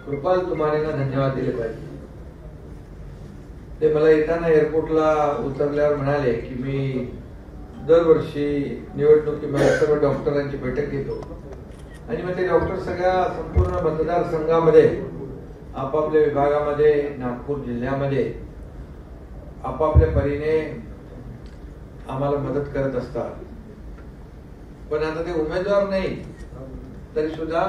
कृपाल तुमारेंना धन्यवाद दिले पाहिजे. ते मला येताना एअरपोर्टला उतरल्यावर म्हणाले की मी दरवर्षी निवडणुकीमध्ये सर्व डॉक्टरांची बैठक घेतो आणि मग ते डॉक्टर सगळ्या संपूर्ण मतदारसंघामध्ये आपापल्या विभागामध्ये नागपूर जिल्ह्यामध्ये आपापल्या परीने आम्हाला मदत करत असतात. पण आता ते उमेदवार नाही तरी सुद्धा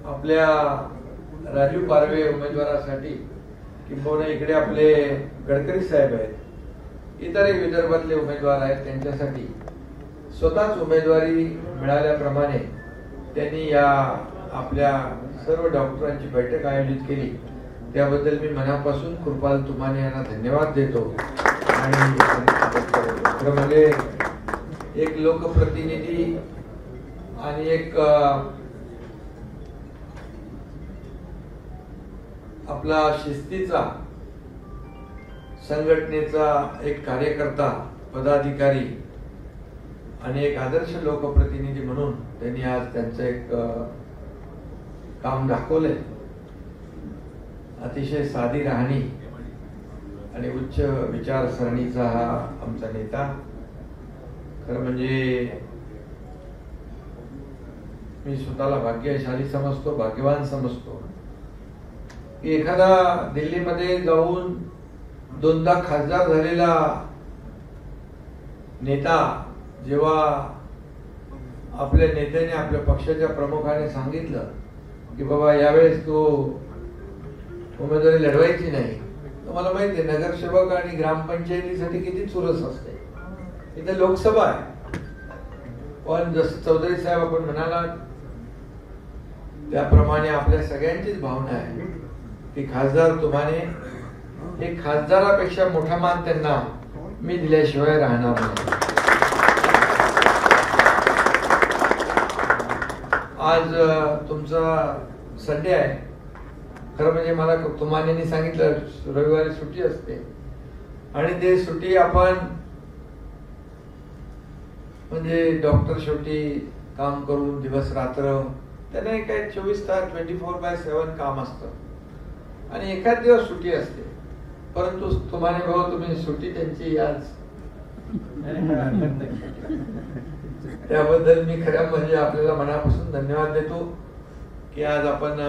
आपल्या राजू पारवे उमेदवारासाठी किंबहुना इकडे आपले गडकरी साहेब आहेत, इतरही विदर्भातले उमेदवार आहेत, त्यांच्यासाठी स्वतःच उमेदवारी मिळाल्याप्रमाणे त्यांनी या आपल्या सर्व डॉक्टरांची बैठक आयोजित केली. त्याबद्दल मी मनापासून कृपाल तुमाने यांना धन्यवाद देतो. आणि म्हणजे एक लोकप्रतिनिधी आणि एक आपला शिस्तीचा संघटनेचा एक कार्यकर्ता पदाधिकारी आणि एक आदर्श लोकप्रतिनिधी म्हणून त्यांनी आज त्यांचं एक काम दाखवलंय. अतिशय साधी राहणी आणि उच्च विचारसरणीचा हा आमचा नेता. खरं म्हणजे मी स्वतःला भाग्यशाली समजतो, भाग्यवान समजतो की एखादा दिल्लीमध्ये जाऊन दोनदा खासदार झालेला नेता जेव्हा आपल्या नेत्याने आपल्या पक्षाच्या प्रमुखाने सांगितलं की बाबा यावेळेस तो उमेदवारी लढवायची नाही, तुम्हाला माहिती आहे नगरसेवक आणि ग्रामपंचायतीसाठी किती चुरस असते. इथे लोकसभा आहे. पण जसं चौधरी साहेब आपण म्हणाला त्याप्रमाणे आपल्या सगळ्यांचीच भावना आहे की खासदार तुमाने हे खासदारापेक्षा मोठा मान त्यांना मी दिल्याशिवाय राहणार नाही. आज तुमचा संडे आहे. खरं म्हणजे मला तुमाने सांगितलं रविवारी सुट्टी असते आणि ते सुट्टी आपण म्हणजे डॉक्टर शेवटी काम करून दिवस रात्र त्यांना काय 24 तास 24/7 काम असतं आणि एखाद दिवस सुट्टी असते. परंतु तुमाने भाऊ तुम्ही सुट्टी त्यांची आज त्याबद्दल मी खरं म्हणजे आपल्याला मनापासून धन्यवाद देतो की आज आपण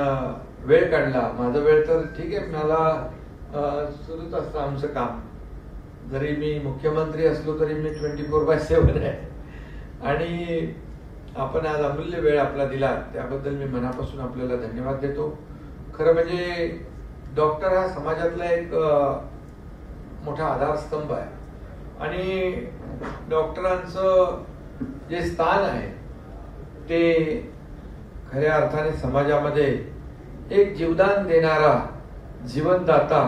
वेळ काढला. माझा वेळ तर ठीक आहे, मला सुरूच असतं आमचं काम. जरी मी मुख्यमंत्री असलो तरी मी 24/7 आहे आणि आपण आज अमूल्य वेळ आपला दिला त्याबद्दल मी मनापासून आपल्याला धन्यवाद देतो. खरं म्हणजे डॉक्टर हा समाजातला एक मोठा आधारस्तंभ आहे आणि डॉक्टरांचं जे स्थान आहे ते खऱ्या अर्थाने समाजामध्ये एक जीवदान देणारा जीवनदाता,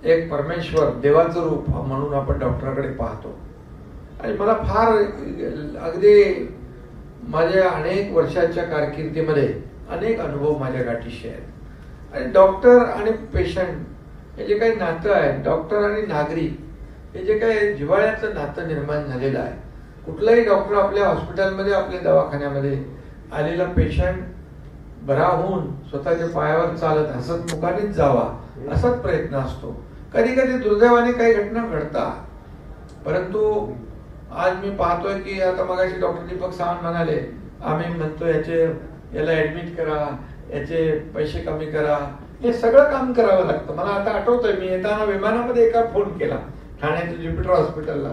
एक परमेश्वर देवाचं रूप म्हणून आपण डॉक्टरांकडे पाहतो. आणि मला फार अगदी माझ्या अनेक वर्षाच्या कारकिर्दीमध्ये अनेक अनुभव माझ्या गाठीशी आहेत. आणि डॉक्टर आणि पेशंट हे जे काही नातं आहे, डॉक्टर आणि नागरिक हे जे काही जिव्हाळ्याचं नातं निर्माण झालेलं आहे. कुठलाही डॉक्टर आपल्या हॉस्पिटलमध्ये आपल्या दवाखान्यामध्ये आलेला पेशंट बरा होऊन स्वतःच्या पायावर चालत हसत मुखानेच जावा असाच प्रयत्न असतो. कधी कधी दुर्दैवाने काही घटना घडतात, परंतु आज मी पाहतोय की आता मगाशी डॉक्टर दीपक सावंत म्हणाले आम्ही म्हणतो याला ऍडमिट करा, याचे पैसे कमी करा, हे सगळं काम करावं लागतं. मला आता आठवतंय मी येताना विमानामध्ये एका फोन केला ठाण्याच्या ज्युपिटर हॉस्पिटलला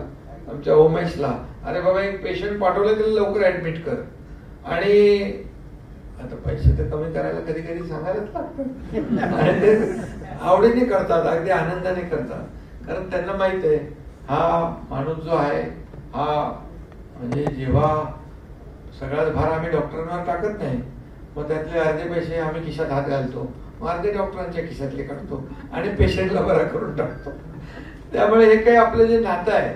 आमच्या उमेशला, अरे बाबा एक पेशंट पाठवलं त्याला लवकर ऍडमिट कर. आणि आता पैसे तर कमी करायला कधी कधी सांगायलाच लागतं. आवडीने करतात, अगदी आनंदाने करतात, कारण त्यांना माहित आहे हा माणूस जो आहे हा म्हणजे जेव्हा सगळाच भार आम्ही डॉक्टरांवर टाकत नाही, मग त्यातले अर्धे पैसे आम्ही खिशात हात घालतो, मग अर्धे डॉक्टरांच्या खिशातले काढतो आणि पेशंटला बरा करून टाकतो. त्यामुळे हे काही आपलं जे नातं आहे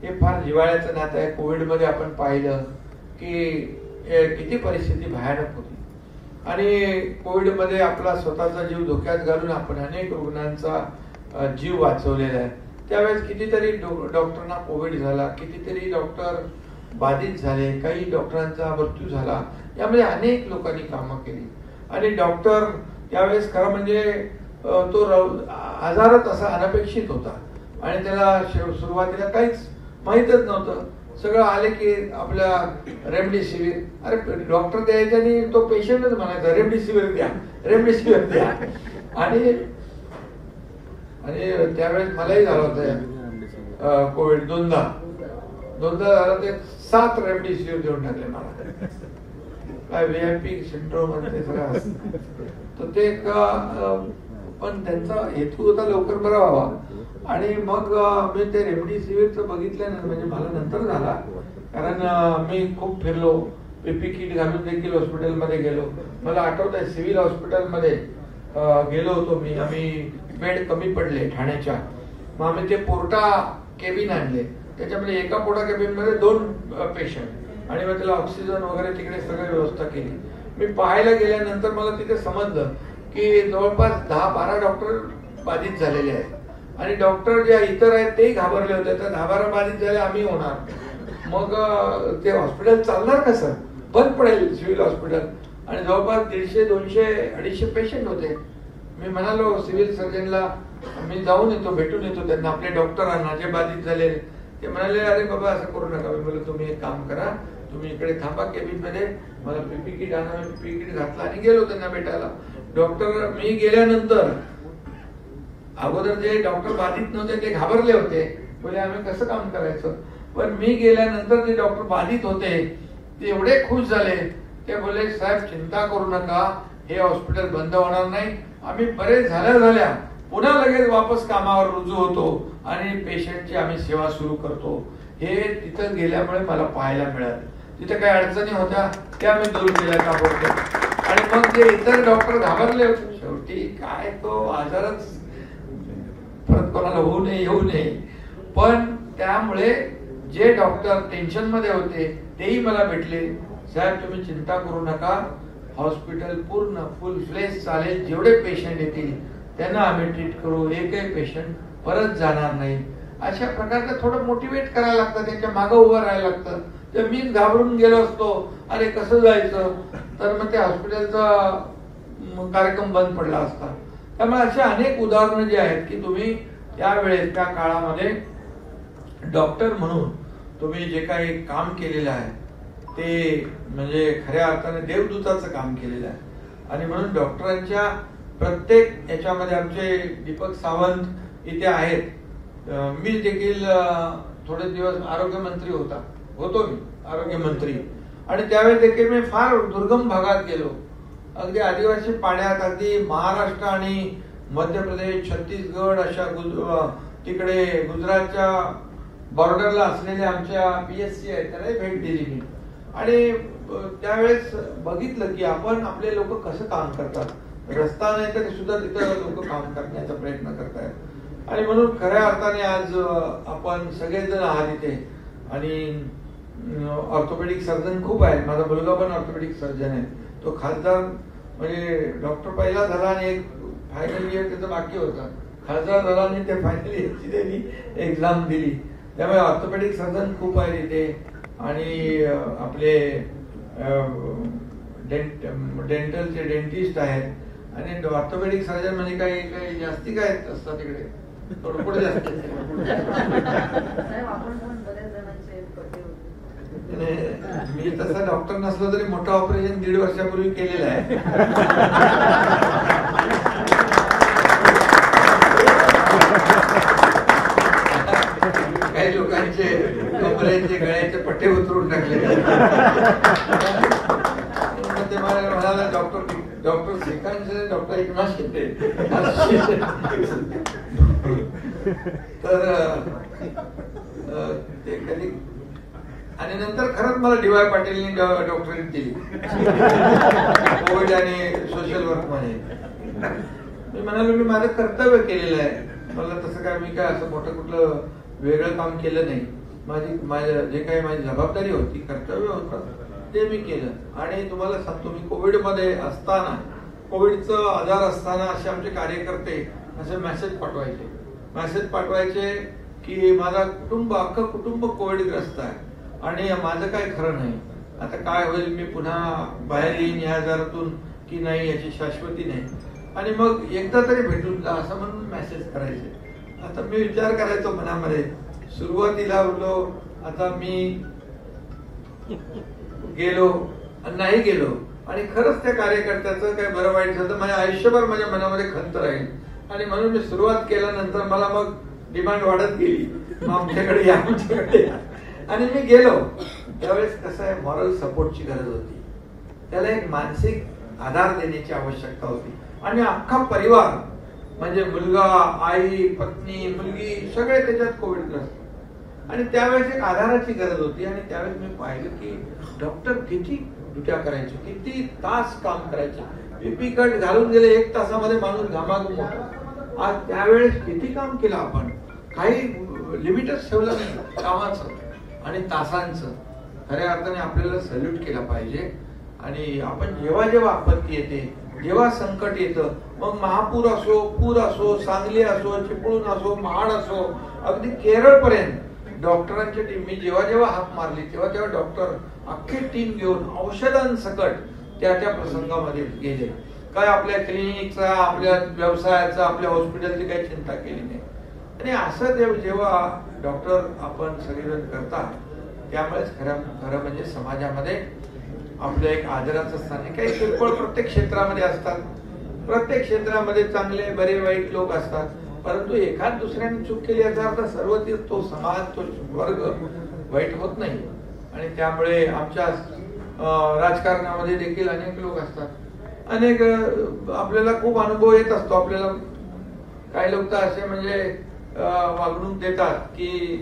हे फार जिव्हाळ्याचं नातं आहे. कोविडमध्ये आपण पाहिलं की किती परिस्थिती भयानक होती आणि कोविडमध्ये आपला स्वतःचा जीव धोक्यात घालून आपण अनेक रुग्णांचा जीव वाचवलेला आहे. त्यावेळेस कितीतरी डॉक्टरांना कोविड झाला, कितीतरी डॉक्टर बाधित झाले, काही डॉक्टरांचा मृत्यू झाला, यामध्ये अनेक लोकांनी कामं केली. आणि डॉक्टर त्यावेळेस खरं म्हणजे तो आजारच असा अनपेक्षित होता आणि त्याला सुरुवातीला काहीच माहीतच नव्हतं. सगळं आले की आपल्या रेमडेसिवीर, अरे डॉक्टर द्यायचा आणि तो पेशंटच म्हणायचा रेमडेसिवीर द्या, रेमडेसिवीर द्या. आणि त्यावेळेस मलाही झालं होतं कोविड, दोनदा झालं, ते 7 रेमडेसिवीर देऊन टाकले मला. काय VIP सिंड्रोम ते सगळं. तर ते पण त्यांचा हेतू होता लवकर बरा व्हावा. आणि मग मी ते रेमडेसिवीरचं बघितल्यानंतर म्हणजे मला नंतर झाला, कारण मी खूप फिरलो, PP किट घालून देखील हॉस्पिटलमध्ये गेलो. मला आठवत आहे सिव्हिल हॉस्पिटलमध्ये गेलो होतो मी, आम्ही बेड कमी पडले ठाण्याच्या, मग आम्ही ते पोर्टा केबिन आणले. त्याच्यामध्ये एका पोर्टा केबिन मध्ये 2 पेशंट आणि मग त्याला ऑक्सिजन वगैरे तिकडे सगळी व्यवस्था केली. मी पाहायला गेल्यानंतर मला तिथे समजलं की जवळपास 10-12 डॉक्टर बाधित झालेले आहेत आणि डॉक्टर जे इतर आहेत ते घाबरले होते, तर 10-12 बाधित झाले, आम्ही होणार, मग ते हॉस्पिटल चालणार कसं, बंद पडेल सिव्हिल हॉस्पिटल. आणि जवळपास 150, 200, 250 पेशंट होते. मी म्हणालो सिव्हिल सर्जनला, मी जाऊन येतो, भेटून येतो त्यांना, आपल्या डॉक्टरांना जे बाधित झाले. ते म्हणाले, अरे बाबा असं करू नका. मी बोललो, तुम्ही एक काम करा, तुम्ही इकडे थांबा केबिन मध्ये, मला PP किट आणा. मी PP किट घातला आणि गेलो त्यांना भेटायला. डॉक्टर, मी गेल्यानंतर अगोदर जे डॉक्टर बाधित नव्हते ते घाबरले होते, बोले आम्ही कसं काम करायचं. पण मी गेल्यानंतर जे डॉक्टर बाधित होते ते एवढे खुश झाले. ते बोले, साहेब चिंता करू नका, हे हॉस्पिटल बंद होणार नाही, आम्ही बरेच झाल्या पुन्हा लगेच वापस कामावर रुजू होतो आणि पेशंटची आम्ही सेवा सुरू करतो. हे तिथं गेल्यामुळे मला पाहायला मिळालं. तिथे काही अडचणी होत्या त्या मी दूर केल्या ताबडतोब. आणि मग जे इतर डॉक्टर घाबरले होते, शेवटी काय तो आजारच परत कोणाला होऊ नये, येऊ नये. पण त्यामुळे जे डॉक्टर टेन्शन मध्ये होते तेही मला भेटले, साहेब तुम्ही चिंता करू नका, हॉस्पिटल पूर्ण फुल फ्लेश चालेल, जेवढे पेशंट येतील त्यांना आम्ही ट्रीट करू, एकही पेशंट परत जाणार नाही. अशा प्रकारचं थोडं मोटिवेट करायला लागतं, त्यांच्या मागं उभं राहायला लागतं. तर मी घाबरून गेलो असतो, अरे कसं जायचं, तर मग त्या हॉस्पिटलचा कार्यक्रम बंद पडला असता. त्यामुळे असे अनेक उदाहरणं जे आहेत की तुम्ही त्यावेळेस त्या काळामध्ये डॉक्टर म्हणून तुम्ही जे काही काम केलेलं आहे ते म्हणजे खऱ्या अर्थाने देवदूताचं काम केलेलं आहे. आणि म्हणून डॉक्टरांच्या प्रत्येक याच्यामध्ये आमचे दीपक सावंत इथे आहेत. मी देखील थोडे दिवस आरोग्यमंत्री होतो मी आरोग्यमंत्री. आणि त्यावेळेस देखील मी फार दुर्गम भागात गेलो, अगदी आदिवासी पाड्यात, अगदी महाराष्ट्र आणि मध्य प्रदेश, छत्तीसगड अशा तिकडे गुजरातच्या बॉर्डरला असलेल्या आमच्या PSC आहेत त्याला भेट दिली मी. आणि त्यावेळेस बघितलं की आपले लोक कसं काम करतात, रस्ता नाही तरी सुद्धा तिथं लोक काम करण्याचा प्रयत्न करतायत. आणि म्हणून खऱ्या अर्थाने आज आपण सगळेजण आहात इथे. आणि ऑर्थोपेडिक सर्जन खूप आहेत, माझा मुलगा पण ऑर्थोपेडिक सर्जन आहे. तो खासदार म्हणजे डॉक्टर पहिला झाला आणि एक फायनल इयर त्याचं बाकी होता, खासदार झाला आणि ते फायनल इयरची त्यांनी एक्झाम दिली. त्यामुळे ऑर्थोपेडिक सर्जन खूप आहेत इथे. आणि आपले डेंटलचे डेंटिस्ट आहेत. आणि ऑर्थोपेडिक सर्जन म्हणजे काही जास्ती काय असतात तिकडे, थोडं जास्त. मी तसा डॉक्टर नसलो तरी मोठं ऑपरेशन 1.5 वर्षापूर्वी केलेलं आहे. काही लोकांचे कमरेचे गळ्याचे पट्टे उतरून टाकले. ते म्हणाला डॉक्टर श्रीकांत डॉक्टर एकनाथ शिंदे. तर ते कधी. आणि नंतर खरंच मला DY पाटीलनी डॉक्टरेट दिली कोविड आणि सोशल वर्क मध्ये. मी म्हणालो मी माझं कर्तव्य केलेलं आहे, मला तसं काय मी काय असं मोठं कुठलं वेगळं काम केलं नाही. माझ्या जे काही माझी जबाबदारी होती, कर्तव्य होतं ते मी केलं. आणि तुम्हाला सांगतो, मी कोविड मध्ये असताना, कोविडचा आजार असताना असे आमचे कार्यकर्ते असे मेसेज पाठवायचे की माझा अख्खं कुटुंब कोविडग्रस्त आहे आणि माझं काय खरं नाही. आता काय होईल, मी पुन्हा बाहेर येईन या आजारातून की नाही याची शाश्वती नाही. आणि मग एकदा तरी भेटून जा असं म्हणून मेसेज करायचे. आता मी विचार करायचो मनामध्ये, सुरुवातीला बोललो आता मी गेलो आणि नाही गेलो आणि खरंच त्या कार्यकर्त्याचं काय बरं वाईट झालं, माझ्या आयुष्यभर माझ्या मनामध्ये खंत राहील. आणि म्हणून मी सुरुवात केल्यानंतर मला मग डिमांड वाढत गेली, मग आमच्याकडे या आमच्याकडे या. आणि मी गेलो त्यावेळेस कसं आहे, मॉरल सपोर्टची गरज होती, त्याला एक मानसिक आधार देण्याची आवश्यकता होती. आणि अख्खा परिवार म्हणजे मुलगा, आई, पत्नी, मुलगी सगळे त्याच्यात कोविडग्रस्त. आणि त्यावेळेस एक आधाराची गरज होती. आणि त्यावेळेस मी पाहिलं की डॉक्टर किती ड्युट्या करायचे, किती तास काम करायचे. पीपी कट घालून गेले 1 तासामध्ये माणूस घामाघूम होता. आज त्यावेळेस किती काम केलं आपण, काही लिमिटच ठेवलं नाही कामाचं आणि तासांचं. खऱ्या अर्थाने आपल्याला सल्यूट केला पाहिजे. आणि आपण जेव्हा जेव्हा आपत्ती येते, जेव्हा संकट येतं, मग महापूर असो, पूर असो, सांगली असो, चिपळूण असो, महाड असो, अगदी केरळ पर्यंत डॉक्टरांची टीम, मी जेव्हा जेव्हा हाक मारली तेव्हा तेव्हा डॉक्टर अख्खी टीम घेऊन औषधांसकट त्या प्रसंगामध्ये गेले. काय आपल्या क्लिनिकचा, आपल्या व्यवसायाचा, आपल्या हॉस्पिटलची काही चिंता केली नाही. आणि असं जेव्हा डॉक्टर आपण सगळेजण करतात, त्यामुळेच खरं म्हणजे समाजामध्ये आपलं एक आदराचं स्थान आहे. काही किरकोळ प्रत्येक क्षेत्रामध्ये असतात, प्रत्येक क्षेत्रामध्ये चांगले बरे वाईट लोक असतात, परंतु एखाद दुसऱ्याने चूक केली याचा अर्थ सर्व तो समाज, तो वर्ग वाईट होत नाही. आणि त्यामुळे आमच्या राजकारणामध्ये देखील अनेक लोक असतात, अनेक आपल्याला खूप अनुभव येत असतो. आपल्याला काही लोक तर असे म्हणजे वागणूक देतात की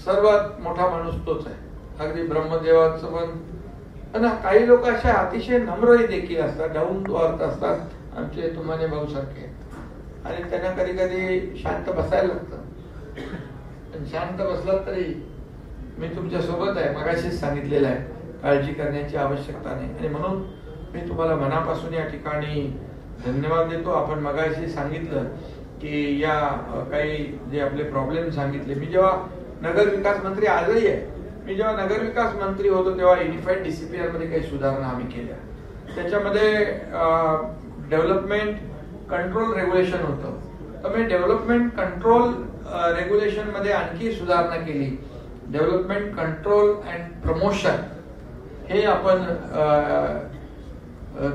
सर्वात मोठा माणूस तोच आहे, अगदी ब्रह्मदेवाचं पण. काही लोक असे अतिशय नम्र देखील असतात, डाऊन टू अर्थ असतात, आमचे तुमाने भाऊ सारखे. आणि त्यांना कधी कधी शांत बसायला लागतं. पण शांत बसलात तरी मी तुमच्या सोबत आहे, मगाशीच सांगितलेलं आहे, काळजी करण्याची आवश्यकता नाही. आणि म्हणून मी तुम्हाला मनापासून या ठिकाणी धन्यवाद देतो. आपण मगाशी सांगितलं की या काही जे आपले प्रॉब्लेम सांगितले, मी जेव्हा नगर विकास मंत्री आजही आहे, मी जेव्हा नगर विकास मंत्री होतो तेव्हा युनिफाईड डीसीपीआर मध्ये काही सुधारणा आम्ही केल्या. त्याच्यामध्ये डेव्हलपमेंट कंट्रोल रेग्युलेशन होतं, तर मी डेव्हलपमेंट कंट्रोल रेग्युलेशन मध्ये आणखी सुधारणा केली. डेव्हलपमेंट कंट्रोल अँड प्रमोशन हे आपण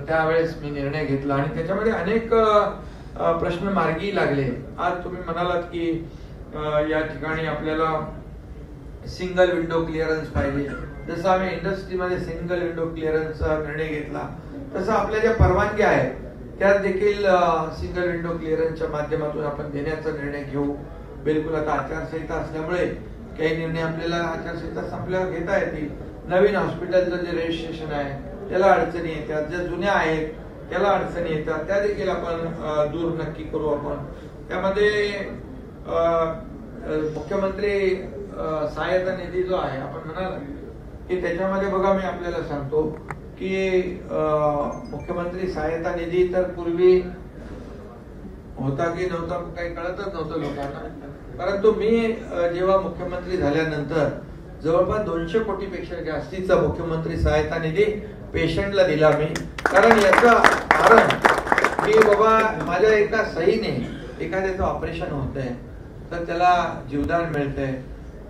त्यावेळेस मी निर्णय घेतला. आणि त्याच्यामध्ये अनेक प्रश्न मार्गी लागले. आज तुम्ही म्हणालात की या ठिकाणी आपल्याला सिंगल विंडो क्लिअरन्स पाहिजे. जसं आम्ही इंडस्ट्रीमध्ये सिंगल विंडो क्लिअरन्सचा निर्णय घेतला, तसं आपल्या ज्या परवानग्या आहेत त्यात देखील सिंगल विंडो क्लिअरन्सच्या माध्यमातून आपण देण्याचा निर्णय घेऊ. बिलकुल आता आचारसंहिता असल्यामुळे काही निर्णय आपल्याला आचारसंहिता संपल्यावर घेता येतील. नवीन हॉस्पिटलचं जे रजिस्ट्रेशन आहे त्याला अडचणी येतात, ज्या जुन्या आहेत त्याला अडचणी येतात, त्या देखील आपण दूर नक्की करू. आपण त्यामध्ये मुख्यमंत्री सहायता निधी जो आहे आपण म्हणाल की त्याच्यामध्ये बघा, मी आपल्याला सांगतो की मुख्यमंत्री सहायता निधी तर पूर्वी होता की नव्हता काही कळतच नव्हतं लोकांना. परंतु मी जेव्हा मुख्यमंत्री झाल्यानंतर जवळपास 200 कोटीपेक्षा जास्तीचा मुख्यमंत्री सहायता निधी पेशंटला दिला मी. कारण याचं कारण की बाबा माझ्या एका सहीने एखाद्याचं ऑपरेशन होतंय तर त्याला जीवदान मिळतंय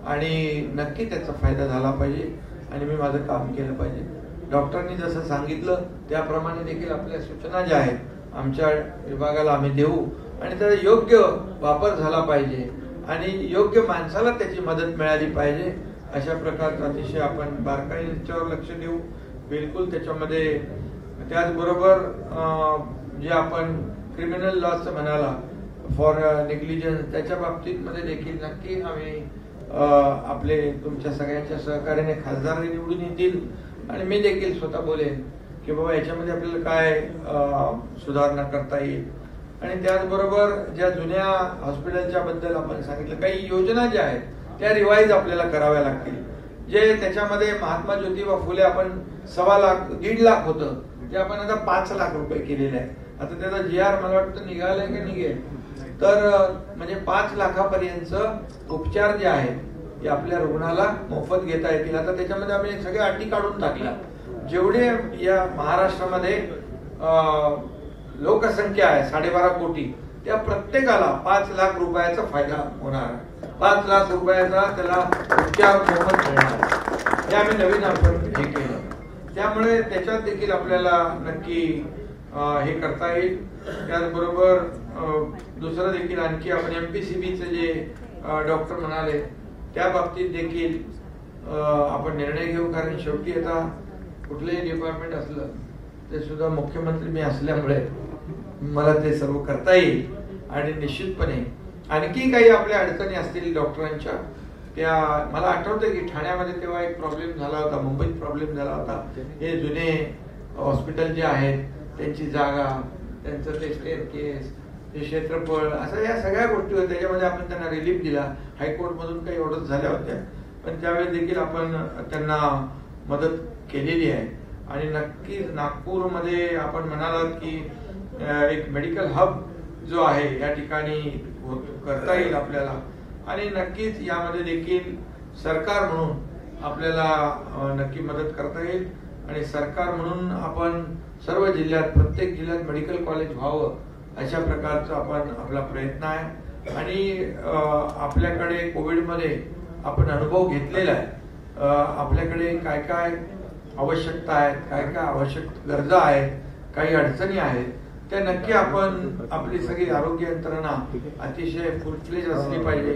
आणि नक्की त्याचा फायदा झाला पाहिजे आणि मी माझं काम केलं पाहिजे. डॉक्टरांनी जसं सांगितलं त्याप्रमाणे देखील आपल्या सूचना ज्या आहेत आमच्या विभागाला आम्ही देऊ आणि त्याचा योग्य वापर झाला पाहिजे आणि योग्य माणसाला त्याची मदत मिळाली पाहिजे. अशा प्रकारचं अतिशय आपण बारकाईने त्याच्यावर लक्ष देऊ. बिलकुल त्याच्यामध्ये त्याचबरोबर जे आपण क्रिमिनल लॉचं म्हणाला फॉर नेग्लिजन्स त्याच्या बाबतीत मध्ये देखील नक्की आम्ही आपले तुमच्या सगळ्यांच्या सहकार्याने खासदार निवडून येतील आणि मी देखील स्वतः बोलेन की बाबा याच्यामध्ये आपल्याला काय सुधारणा करता येईल. आणि त्याचबरोबर ज्या जुन्या हॉस्पिटलच्या बद्दल आपण सांगितलं, काही योजना ज्या आहेत त्या रिवाईज आपल्याला कराव्या लागतील. जे त्याच्यामध्ये महात्मा ज्योतिबा फुले आपण 1.25 लाख 1.5 लाख होतं जे आपण आता 5 लाख रुपये केलेले आहे. आता त्याचा GR मला वाटतं निघालाय की निघेल, तर म्हणजे 5 लाखापर्यंत उपचार जे आहेत की आपल्या रुग्णाला मोफत घेता येतील. आता त्याच्यामध्ये आम्ही सगळ्या अटी काढून टाकल्या. जेवढे या महाराष्ट्रामध्ये लोकसंख्या आहे 12.5 कोटी, त्या प्रत्येकाला 5 लाख रुपयाचा फायदा होणार. 5 लाख रुपयाचा त्याला उपचार मोफत मिळणार. हे आम्ही नवीन आपण हे केलं. त्यामुळे त्याच्यात देखील आपल्याला नक्की हे करता येईल. त्याचबरोबर दुसरं देखील आणखी आपण MPCBचे जे डॉक्टर म्हणाले त्या बाबतीत देखील आपण निर्णय घेऊ. कारण शेवटी आता कुठलंही डिपार्टमेंट असलं ते सुद्धा मुख्यमंत्री मी असल्यामुळे मला ते सर्व करता येईल. आणि निश्चितपणे आणखी काही आपल्या अडचणी असतील डॉक्टरांच्या, त्या मला आठवतं की ठाण्यामध्ये तेव्हा एक प्रॉब्लेम झाला होता, मुंबईत प्रॉब्लेम झाला होता. हे जुने हॉस्पिटल जे आहेत त्यांची जागा, त्यांचं ते स्टेअरकेस, ते क्षेत्रफळ, असं या सगळ्या गोष्टी होत्या. त्याच्यामध्ये आपण त्यांना रिलीफ दिला. हायकोर्टमधून काही ऑर्डर्स झाल्या होत्या, पण त्यावेळेस देखील आपण त्यांना मदत केलेली आहे. आणि नक्कीच नागपूरमध्ये आपण म्हणालात की एक मेडिकल हब जो आहे या ठिकाणी करता येईल आपल्याला. आणि नक्कीच यामध्ये देखील सरकार म्हणून आपल्याला नक्की मदत करता येईल. आणि सरकार म्हणून आपण सर्व जिल्ह्यात, प्रत्येक जिल्ह्यात मेडिकल कॉलेज व्हावं अशा प्रकारचा आपण आपला प्रयत्न आहे. आणि आपल्याकडे कोविडमध्ये आपण अनुभव घेतलेला आहे. आपल्याकडे काय काय आवश्यकता आहेत, काय काय आवश्यक गरजा आहेत, काही अडचणी आहेत, त्या नक्की आपण आपली सगळी आरोग्य यंत्रणा अतिशय फुलफ्लेज असली पाहिजे.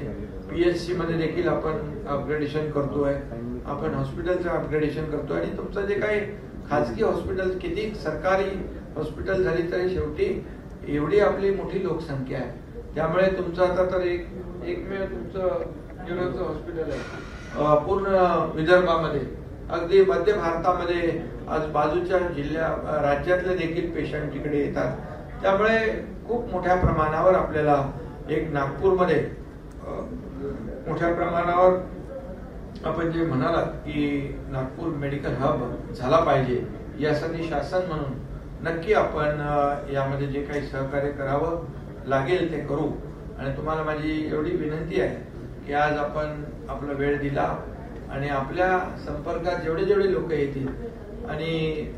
PHC मध्ये देखील आपण अपग्रेडेशन करतोय, आपण हॉस्पिटलचं अपग्रेडेशन करतोय. आणि तुमचं जे काही खाजगी हॉस्पिटल, किती सरकारी हॉस्पिटल झाली तरी शेवटी एवढी आपली मोठी लोकसंख्या आहे. त्यामुळे तुमचं आता तर एकमेव तुमचं न्यूरोचं हॉस्पिटल आहे पूर्ण विदर्भामध्ये. अगदी मध्य भारतामध्ये आज बाजूच्या राज्यातले देखील पेशंट तिकडे येतात. त्यामुळे खूप मोठ्या प्रमाणावर आपल्याला एक नागपूरमध्ये मोठ्या प्रमाणावर आपण जे म्हणालात की नागपूर मेडिकल हब झाला पाहिजे, यासाठी शासन म्हणून नक्की आपण यामध्ये जे काही सहकार्य करावं लागेल ते करू. आणि तुम्हाला माझी एवढी विनंती आहे की आज आपण आपला वेळ दिला आणि आपल्या संपर्कात जेवढे जेवढे लोक येतील आणि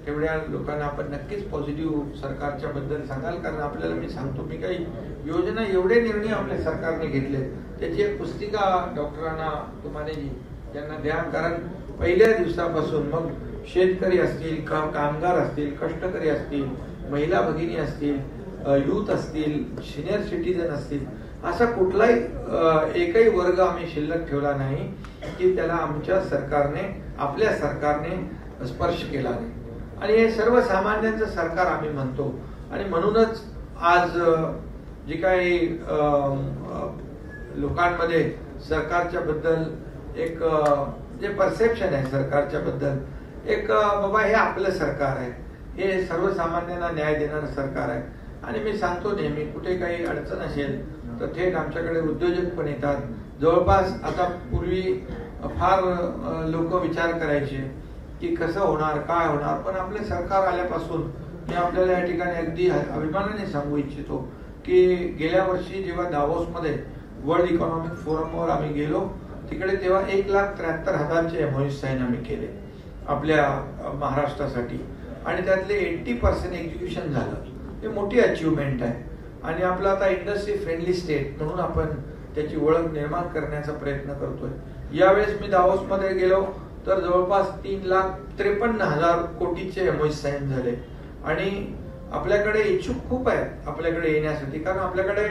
तेवढ्या लोकांना आपण नक्कीच पॉझिटिव्ह सरकारच्या बद्दल सांगाल. कारण आपल्याला मी सांगतो, मी काही योजना, एवढे निर्णय आपल्या सरकारने घेतले, त्याची एक पुस्तिका डॉक्टरांना तुम्हाला त्यांना द्या. कारण पहिल्या दिवसापासून मग शेतकरी असतील, कामगार असतील, कष्टकरी असतील, महिला भगिनी असतील, युथ असतील, सिनियर सिटीजन असतील, असा कुठलाही एकही वर्ग आम्ही शिल्लक ठेवला नाही की त्याला आमच्या सरकारने, आपल्या सरकारने स्पर्श केला नाही. आणि हे सर्वसामान्यांचं सरकार आम्ही म्हणतो. आणि म्हणूनच आज जी काही लोकांमध्ये सरकारच्या बद्दल एक जे परसेप्शन आहे सरकारच्या बद्दल, एक बाबा हे आपलं सरकार आहे, हे सर्वसामान्यांना न्याय देणारं सरकार आहे. आणि मी सांगतो नेहमी, कुठे काही अडचण असेल तर थेट आमच्याकडे उद्योजक पण येतात. जवळपास आता पूर्वी फार लोक विचार करायचे की कसं होणार, काय होणार, पण आपले सरकार आल्यापासून मी आपल्याला या ठिकाणी अगदी अभिमानाने सांगू इच्छितो की गेल्या वर्षी जेव्हा दावोसमध्ये वर्ल्ड इकॉनॉमिक फोरमवर आम्ही गेलो, तिकडे तेव्हा 1,73,000चे MOUs साइन आम्ही केले आपल्या महाराष्ट्रासाठी. आणि त्यातले 80% एक्झिक्युशन झालं. हे मोठी अचिव्हमेंट आहे. आणि आपलं आता इंडस्ट्री फ्रेंडली स्टेट म्हणून आपण त्याची ओळख निर्माण करण्याचा प्रयत्न करतोय. यावेळेस मी दावोसमध्ये गेलो तर जवळपास 3,53,000 कोटीचे MOUs साइन झाले. आणि आपल्याकडे इच्छुक खूप आहेत आपल्याकडे येण्यासाठी, कारण आपल्याकडे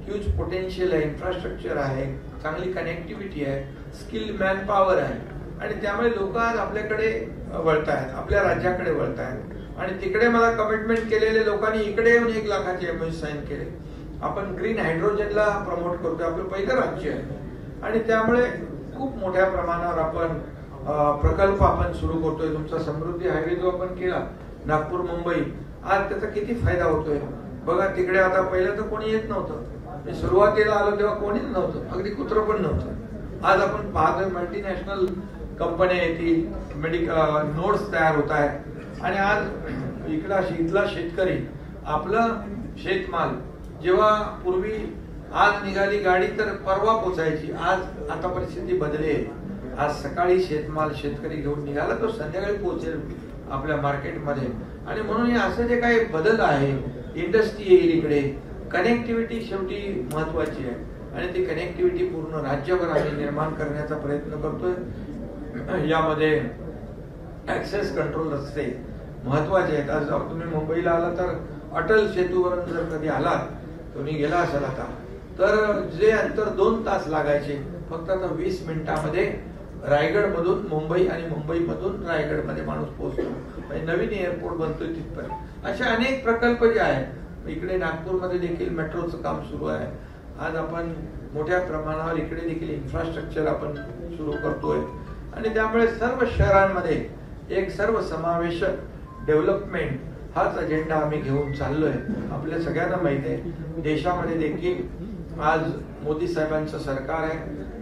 ह्यूज पोटेन्शियल आहे, इन्फ्रास्ट्रक्चर आहे, चांगली कनेक्टिव्हिटी आहे, स्किल्ड मॅन पॉवर आहे. आणि त्यामुळे लोक आज आपल्याकडे वळत आहेत, आपल्या राज्याकडे वळत आहेत. आणि तिकडे मला कमिटमेंट केलेले लोकांनी इकडे येऊन 1 लाखाचे MOUs साइन केले. आपण ग्रीन हायड्रोजनला प्रमोट करतोय, आपलं पहिलं राज्य आहे. आणि त्यामुळे खूप मोठ्या प्रमाणावर आपण प्रकल्प आपण सुरू करतोय. तुमचा समृद्धी हायवे जो आपण केला नागपूर मुंबई, आज त्याचा किती फायदा होतोय बघा. तिकडे आता पहिलं तर कोणी येत नव्हतं. मी सुरुवातीला आलो तेव्हा कोणीच नव्हतं, अगदी कुत्र पण नव्हतं. आज आपण पाहतोय मल्टीनॅशनल कंपन्या येतील, मेडिकल नोड्स तयार होत आहेत. आणि आज इथला शेतकरी आपलं शेतमाल जेव्हा पूर्वी आज निघाली गाडी तर परवा पोचायची. आज आता परिस्थिती बदलली आहे. आज सकाळी शेतमाल शेतकरी घेऊन निघाला तो संध्याकाळी पोहोचेल आपल्या मार्केटमध्ये. आणि म्हणून हे असं जे काही बदल आहे, इंडस्ट्री येईल इकडे, कनेक्टिव्हिटी शेवटी महत्वाची आहे आणि ती कनेक्टिव्हिटी पूर्ण राज्यभर आम्ही निर्माण करण्याचा प्रयत्न करतोय. यामध्ये ऍक्सेस कंट्रोल रस्ते महत्वाचे आहेत. आज तुम्ही मुंबईला आला तर अटल सेतूवरून जर कधी आलात, तुम्ही गेला असाल आता, तर जे अंतर 2 तास लागायचे फक्त आता 20 मिनिटांमध्ये रायगड मधून मुंबई आणि मुंबई मधून रायगड मध्ये माणूस पोहोचतो. म्हणजे नवीन एअरपोर्ट बनतोय तिथपर्यंत. असे अनेक प्रकल्प जे आहेत, इकडे नागपूरमध्ये देखील मेट्रोचं काम सुरू आहे. आज आपण मोठ्या प्रमाणावर इकडे देखील इन्फ्रास्ट्रक्चर आपण सुरू करतोय आणि त्यामुळे सर्व शहरांमध्ये एक सर्वसमावेशक डेव्हलपमेंट हाच अजेंडा आम्ही घेऊन चाललोय. आपल्या सगळ्यांना माहिती आहे देशामध्ये देखील आज मोदी साहेबांचं सरकार आहे,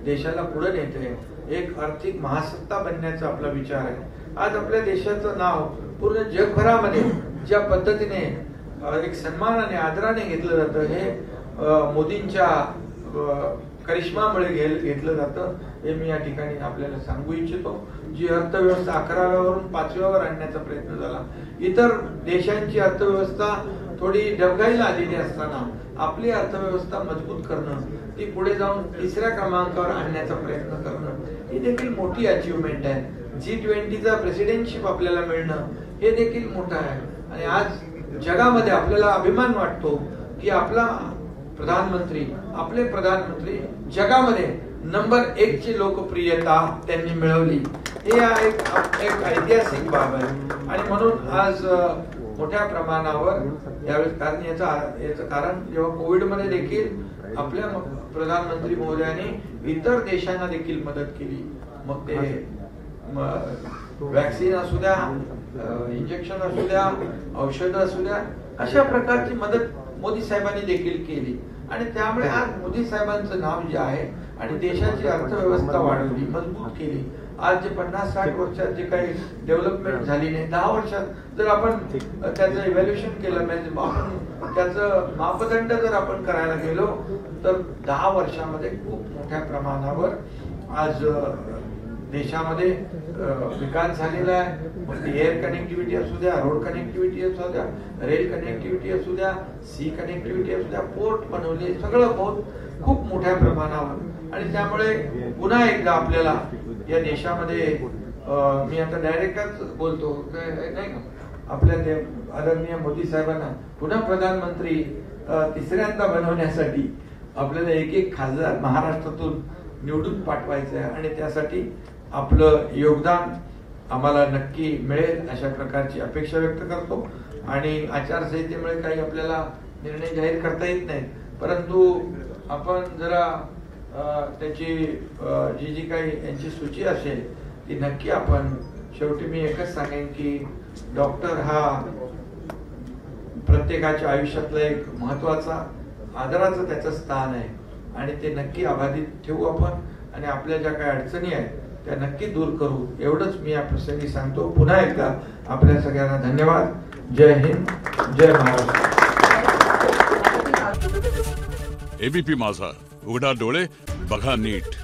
देशाला पुढे नेते, एक आर्थिक महासत्ता बनण्याचा आपला विचार आहे. आज आपल्या देशाचं नाव पूर्ण जगभरामध्ये ज्या पद्धतीने एक सन्मानाने आदराने घेतलं जातं, हे मोदींच्या करिश्मामुळे घेतलं जातं. हे मी या ठिकाणी आपल्याला सांगू इच्छितो. जी अर्थव्यवस्था 11व्यावरून 5व्यावर आणण्याचा प्रयत्न झाला, इतर देशांची अर्थव्यवस्था थोडी डबघाईला आलेली असताना आपली अर्थव्यवस्था मजबूत करणं, ती पुढे जाऊन 3ऱ्या क्रमांकावर आणण्याचा प्रयत्न करणं, ही देखील मोठी अचीवमेंट आहे. G20चा प्रेसिडेंटशिप आपल्याला मिळणं हे देखील मोठं आहे. आणि आज जगामध्ये आपल्याला अभिमान वाटतो की आपला प्रधानमंत्री, आपले प्रधानमंत्री जगामध्ये नंबर 1 ची लोकप्रियता त्यांनी मिळवली. हे एक ऐतिहासिक बाब आहे. आणि म्हणून आज मोठ्या प्रमाणावर यावेळेस याचं कारण जेव्हा कोविड मध्ये देखील आपल्या प्रधानमंत्री महोदयांनी इतर देशांना देखील मदत केली. मग ते वॅक्सिन असू द्या, इंजेक्शन असू द्या, औषधं असू द्या, अशा प्रकारची मदत मोदी साहेबांनी देखील केली. आणि त्यामुळे आज मोदी साहेबांचं नाव जे आहे आणि देशाची अर्थव्यवस्था वाढवली, मजबूत केली. आज जे 50-60 वर्षात जे काही डेव्हलपमेंट झाली नाही, 10 वर्षात जर आपण त्याचं इव्हॅल्युएशन केलं, म्हणजे आपण त्याचं मापदंड जर आपण करायला गेलो तर 10 वर्षामध्ये खूप मोठ्या प्रमाणावर आज देशामध्ये विकास झालेला आहे. मग एअर कनेक्टिव्हिटी असू द्या, रोड कनेक्टिव्हिटी असू द्या, रेल कनेक्टिव्हिटी असू द्या, सी कनेक्टिव्हिटी असू द्या, पोर्ट बनवले, सगळं खूप मोठ्या प्रमाणावर. आणि त्यामुळे पुन्हा एकदा आपल्याला या देशामध्ये मी आता डायरेक्टच बोलतो नाही का, आपल्या आदरणीय मोदी साहेबांना पुन्हा प्रधानमंत्री 3ऱ्यांदा बनवण्यासाठी आपल्याला एक खासदार महाराष्ट्रातून निवडून पाठवायचं आहे. आणि त्यासाठी आपलं योगदान आम्हाला नक्की मिळेल अशा प्रकारची अपेक्षा व्यक्त करतो. आणि आचारसंहितेमुळे काही आपल्याला निर्णय जाहीर करता येत नाही, परंतु आपण जरा त्याची जी काही यांची सूची असेल ती नक्की आपण, शेवटी मी एकच सांगेन की डॉक्टर हा प्रत्येकाच्या आयुष्यातला एक महत्वाचा आदराचं त्याचं स्थान आहे आणि ते नक्की अबाधित ठेवू आपण. आणि आपल्या ज्या काही अडचणी आहेत त्या नक्की दूर करू, एवढंच मी या प्रसंगी सांगतो. पुन्हा एकदा आपल्या सगळ्यांना धन्यवाद. जय हिंद, जय महाराष्ट्र. एबीपी माझा, उघडा डोळे बघा नीट.